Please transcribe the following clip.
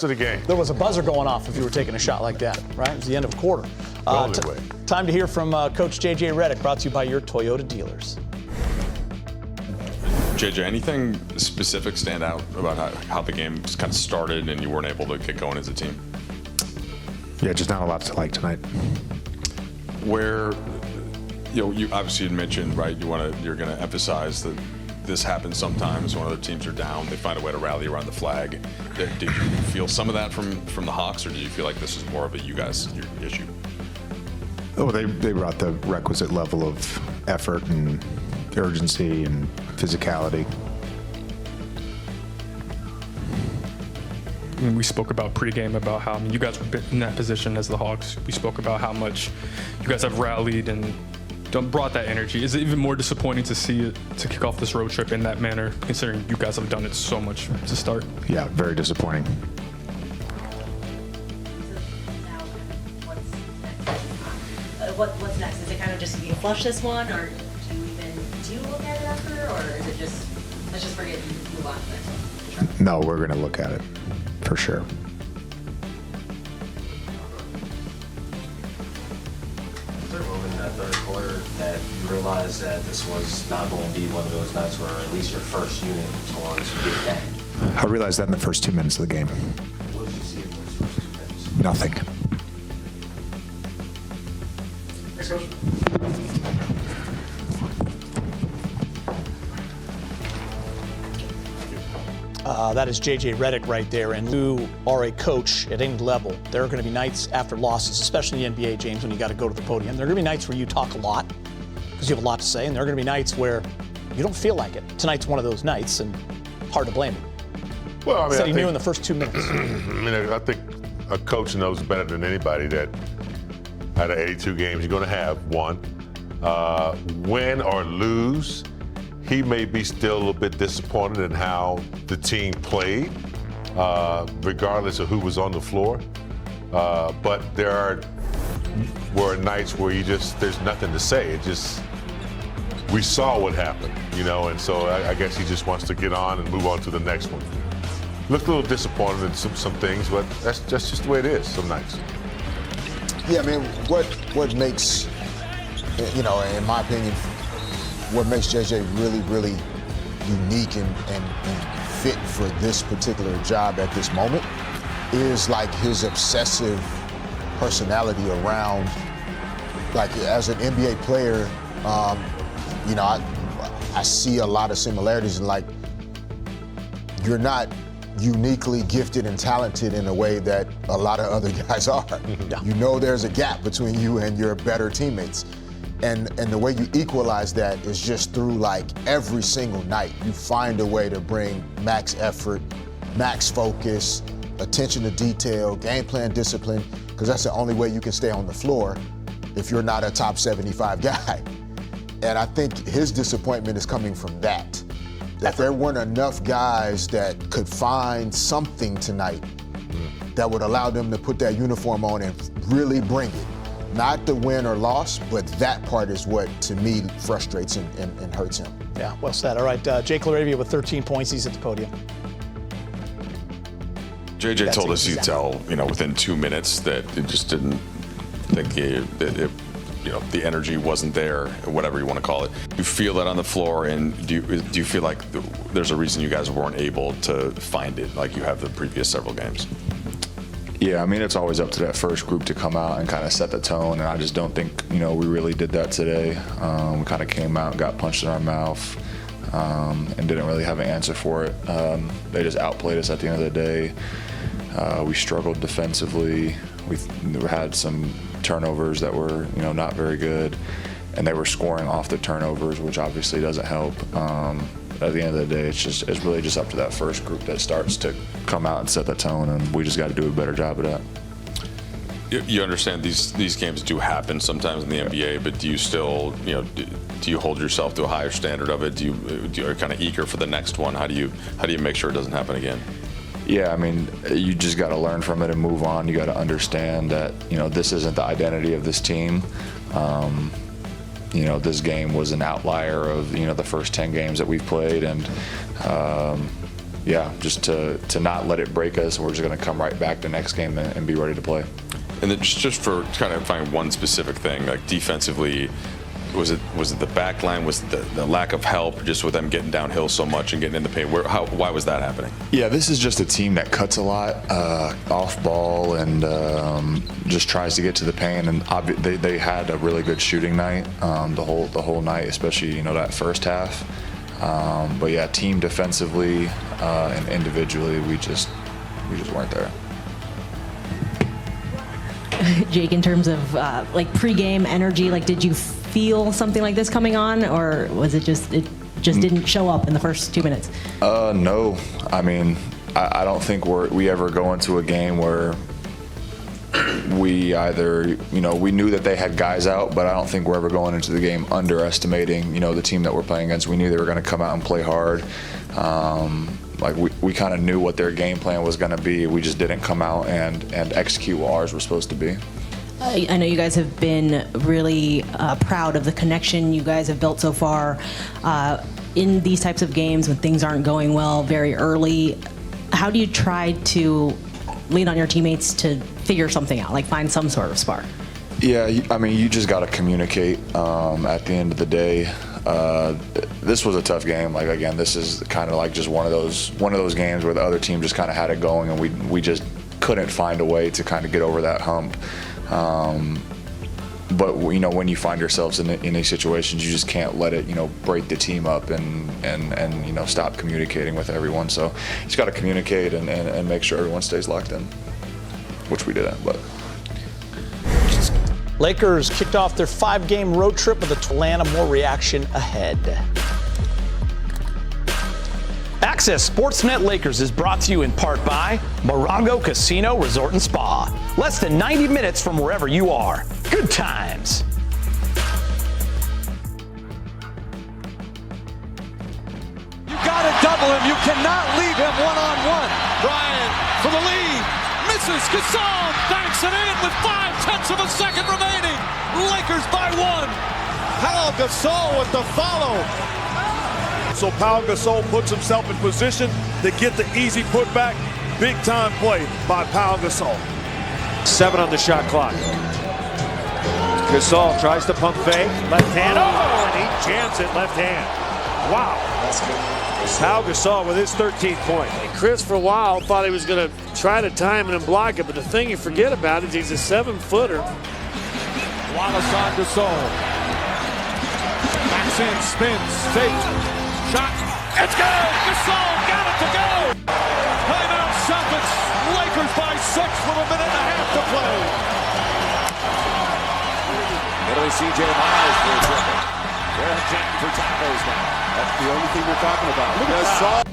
rest of the game. There was a buzzer going off if you were taking a shot like that, right? It was the end of a quarter. Time to hear from Coach J.J. Redick, brought to you by your Toyota dealers. JJ, anything specific stand out about how the game just kind of started and you weren't able to get going as a team? Yeah, just not a lot to like tonight. Where, you obviously had mentioned, right, you're going to emphasize that this happens sometimes when other teams are down, they find a way to rally around the flag. Did you feel some of that from the Hawks, or do you feel like this is more of your issue? Oh, they brought the requisite level of effort and urgency and physicality. I mean, we spoke about pregame about how you guys were in that position as the Hawks. We spoke about how much you guys have rallied and brought that energy. Is it even more disappointing to see it to kick off this road trip in that manner, considering you guys have done it so much to start? Yeah, very disappointing. What's next? Is it kind of just you flush this one, or do you look at it after, or is it just let's just forget and move on to the next one? No, we're going to look at it for sure. Was there a moment in that third quarter that you realized that this was not going to be one of those nights where at least your first unit was going to get that? I realized that in the first 2 minutes of the game. What did you see in those first 2 minutes? Nothing. That is J.J. Redick right there, and you are a coach at any level. There are going to be nights after losses, especially in the NBA, James, when you got to go to the podium. There are going to be nights where you talk a lot because you have a lot to say, and there are going to be nights where you don't feel like it. Tonight's one of those nights, and hard to blame him. Well, I mean, Said he knew in the first 2 minutes. I think a coach knows better than anybody that out of 82 games, you're going to have one. Win or lose, he may be still a little bit disappointed in how the team played, regardless of who was on the floor. But there were nights where there's nothing to say. We saw what happened, and so I guess he just wants to get on and move on to the next one. Looked a little disappointed in some things, but that's just the way it is some nights. Yeah, I mean, what makes, in my opinion, what makes JJ really, really unique and fit for this particular job at this moment is like his obsessive personality around, like as an NBA player, I see a lot of similarities in like, you're not uniquely gifted and talented in a way that a lot of other guys are. Yeah. There's a gap between you and your better teammates. And the way you equalize that is just through like every single night. You find a way to bring max effort, max focus, attention to detail, game plan discipline, because that's the only way you can stay on the floor if you're not a top 75 guy. And I think his disappointment is coming from that there weren't enough guys that could find something tonight that would allow them to put that uniform on and really bring it. Not the win or loss, but that part is what, to me, frustrates and hurts him. Yeah, well said. All right, Jake LaRavia with 13 points. He's at the podium. JJ told us he'd tell, within 2 minutes that it just didn't think the energy wasn't there, whatever you want to call it. Do you feel that on the floor, and do you feel like there's a reason you guys weren't able to find it like you have the previous several games? Yeah, I mean, it's always up to that first group to come out and kind of set the tone, and I just don't think, we really did that today. We kind of came out and got punched in our mouth and didn't really have an answer for it. They just outplayed us at the end of the day. We struggled defensively. We had some turnovers that were, not very good, and they were scoring off the turnovers, which obviously doesn't help. At the end of the day, it's really just up to that first group that starts to come out and set the tone, and we just got to do a better job of that. You understand these games do happen sometimes in the NBA, but do you still, do you hold yourself to a higher standard of it? Do you are kind of eager for the next one? How do you make sure it doesn't happen again? Yeah, I mean, you just got to learn from it and move on. You got to understand that, this isn't the identity of this team. This game was an outlier of, the first 10 games that we've played, and, yeah, just to not let it break us. We're just going to come right back the next game and be ready to play. And then just for kind of find one specific thing, like defensively, was it the back line? Was it the lack of help just with them getting downhill so much and getting in the paint? Why was that happening? Yeah, this is just a team that cuts a lot off ball and just tries to get to the paint. And they had a really good shooting night the whole night, especially that first half. But yeah, team defensively and individually, we just weren't there. Jake, in terms of like pregame energy, like did you feel something like this coming on, or was it just didn't show up in the first 2 minutes? No, I mean I don't think we ever go into a game where we either we knew that they had guys out, but I don't think we're ever going into the game underestimating the team that we're playing against. We knew they were going to come out and play hard. Like we kind of knew what their game plan was going to be. We just didn't come out and execute what ours were supposed to be. I know you guys have been really proud of the connection you guys have built so far in these types of games when things aren't going well very early. How do you try to lean on your teammates to figure something out, like find some sort of spark? Yeah, I mean, you just got to communicate at the end of the day. This was a tough game. Like, again, this is kind of like just one of those games where the other team just kind of had it going, and we just couldn't find a way to kind of get over that hump. But when you find yourselves in these situations, you just can't let it break the team up and stop communicating with everyone. So you just got to communicate and make sure everyone stays locked in, which we didn't. But Lakers kicked off their 5-game road trip with Atlanta. More reaction ahead. Access Sportsnet Lakers is brought to you in part by Morongo Casino Resort and Spa. Less than 90 minutes from wherever you are. Good times. You got to double him. You cannot leave him one-on-one. Bryant for the lead. Misses. Gasol banks it in with 0.5 of a second remaining. Lakers by 1. Pau Gasol with the follow. So Pau Gasol puts himself in position to get the easy putback. Big time play by Pau Gasol. 7 on the shot clock. Gasol tries to pump fake. Left hand. Oh, and he jams it left hand. Wow. Pau Gasol with his 13th point. Chris, for a while, thought he was going to try to time it and block it, but the thing you forget about is he's a 7-footer. Wallace on Gasol. Backs in, spins, fake. Shot. It's good. Gasol got it to go. Timeout Celtics. Lakers by 6 with a minute and a half to play. Italy C.J. Miles for a triple. They're chanting for tacos now. That's the only thing we're talking about. Look at